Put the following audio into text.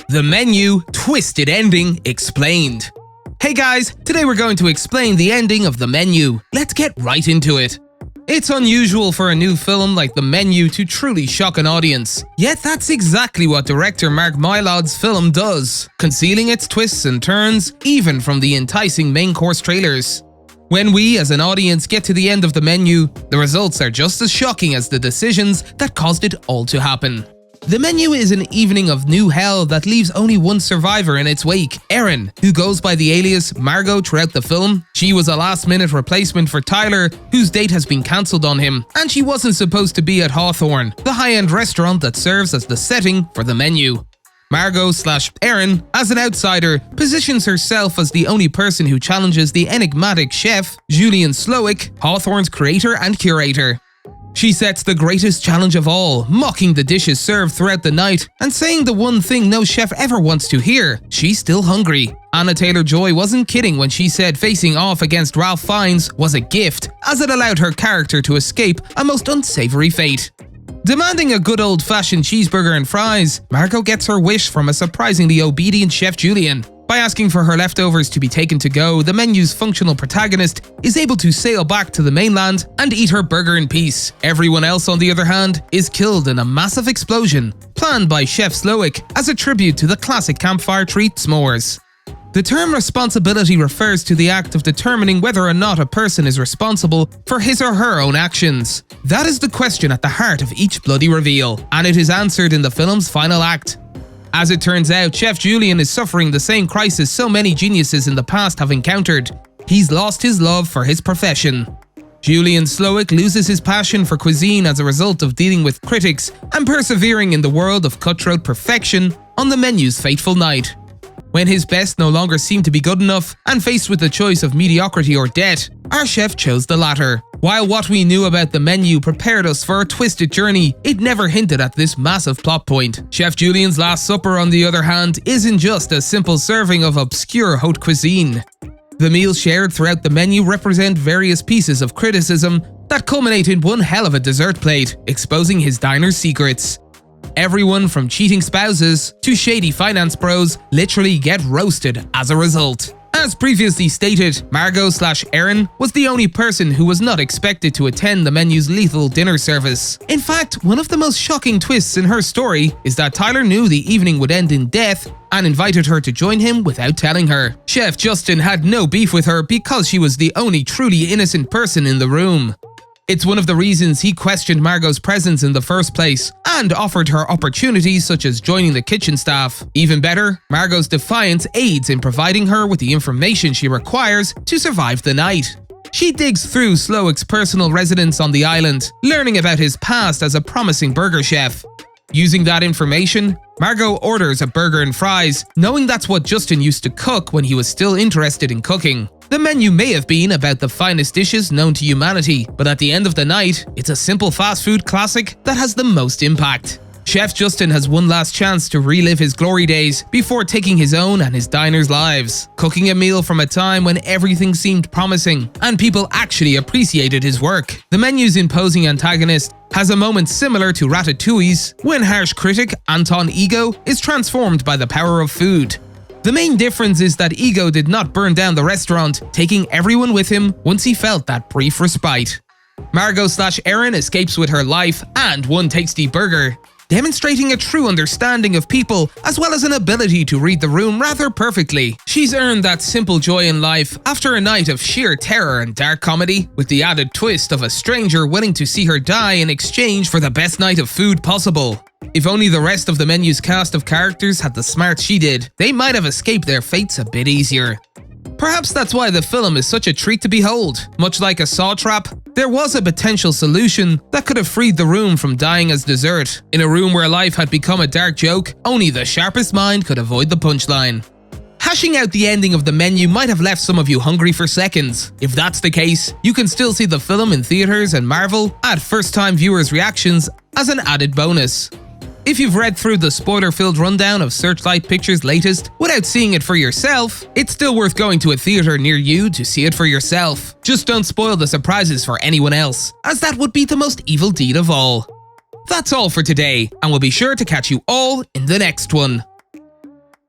The Menu Twisted Ending Explained. Hey guys, today we're going to explain the ending of The Menu. Let's get right into it. It's unusual for a new film like The Menu to truly shock an audience. Yet that's exactly what director Mark Mylod's film does, concealing its twists and turns even from the enticing main course trailers. When we as an audience get to the end of The Menu, the results are just as shocking as the decisions that caused it all to happen. The Menu is an evening of new hell that leaves only one survivor in its wake, Erin, who goes by the alias Margot throughout the film. She was a last-minute replacement for Tyler, whose date has been cancelled on him, and she wasn't supposed to be at Hawthorne, the high-end restaurant that serves as the setting for The Menu. Margot/Erin, as an outsider, positions herself as the only person who challenges the enigmatic chef, Julian Slowik, Hawthorne's creator and curator. She sets the greatest challenge of all, mocking the dishes served throughout the night and saying the one thing no chef ever wants to hear: she's still hungry. Anna Taylor-Joy wasn't kidding when she said facing off against Ralph Fiennes was a gift, as it allowed her character to escape a most unsavory fate. Demanding a good old-fashioned cheeseburger and fries, Margot gets her wish from a surprisingly obedient Chef Julian. By asking for her leftovers to be taken to go, the menu's functional protagonist is able to sail back to the mainland and eat her burger in peace. Everyone else, on the other hand, is killed in a massive explosion, planned by Chef Slowik as a tribute to the classic campfire treat s'mores. The term responsibility refers to the act of determining whether or not a person is responsible for his or her own actions. That is the question at the heart of each bloody reveal, and it is answered in the film's final act. As it turns out, Chef Julian is suffering the same crisis so many geniuses in the past have encountered. He's lost his love for his profession. Julian Slowik loses his passion for cuisine as a result of dealing with critics and persevering in the world of cutthroat perfection on the menu's fateful night. When his best no longer seemed to be good enough, and faced with the choice of mediocrity or debt, our chef chose the latter. While what we knew about the menu prepared us for a twisted journey, it never hinted at this massive plot point. Chef Julian's Last Supper, on the other hand, isn't just a simple serving of obscure haute cuisine. The meals shared throughout the menu represent various pieces of criticism that culminate in one hell of a dessert plate, exposing his diner's secrets. Everyone from cheating spouses to shady finance bros literally get roasted as a result. As previously stated, Margot/Erin was the only person who was not expected to attend the menu's lethal dinner service. In fact, one of the most shocking twists in her story is that Tyler knew the evening would end in death and invited her to join him without telling her. Chef Justin had no beef with her because she was the only truly innocent person in the room. It's one of the reasons he questioned Margot's presence in the first place and offered her opportunities such as joining the kitchen staff. Even better, Margot's defiance aids in providing her with the information she requires to survive the night. She digs through Slowik's personal residence on the island, learning about his past as a promising burger chef. Using that information, Margot orders a burger and fries, knowing that's what Justin used to cook when he was still interested in cooking. The menu may have been about the finest dishes known to humanity, but at the end of the night, it's a simple fast food classic that has the most impact. Chef Justin has one last chance to relive his glory days before taking his own and his diner's lives, cooking a meal from a time when everything seemed promising and people actually appreciated his work. The menu's imposing antagonist has a moment similar to Ratatouille's when harsh critic Anton Ego is transformed by the power of food. The main difference is that Ego did not burn down the restaurant, taking everyone with him once he felt that brief respite. Margot/Erin escapes with her life and one tasty burger, demonstrating a true understanding of people as well as an ability to read the room rather perfectly. She's earned that simple joy in life after a night of sheer terror and dark comedy, with the added twist of a stranger willing to see her die in exchange for the best night of food possible. If only the rest of the menu's cast of characters had the smarts she did, they might have escaped their fates a bit easier. Perhaps that's why the film is such a treat to behold. Much like a saw trap, there was a potential solution that could have freed the room from dying as dessert. In a room where life had become a dark joke, only the sharpest mind could avoid the punchline. Hashing out the ending of the menu might have left some of you hungry for seconds. If that's the case, you can still see the film in theaters and marvel at first-time viewers' reactions as an added bonus. If you've read through the spoiler-filled rundown of Searchlight Pictures' latest without seeing it for yourself, it's still worth going to a theater near you to see it for yourself. Just don't spoil the surprises for anyone else, as that would be the most evil deed of all. That's all for today, and we'll be sure to catch you all in the next one.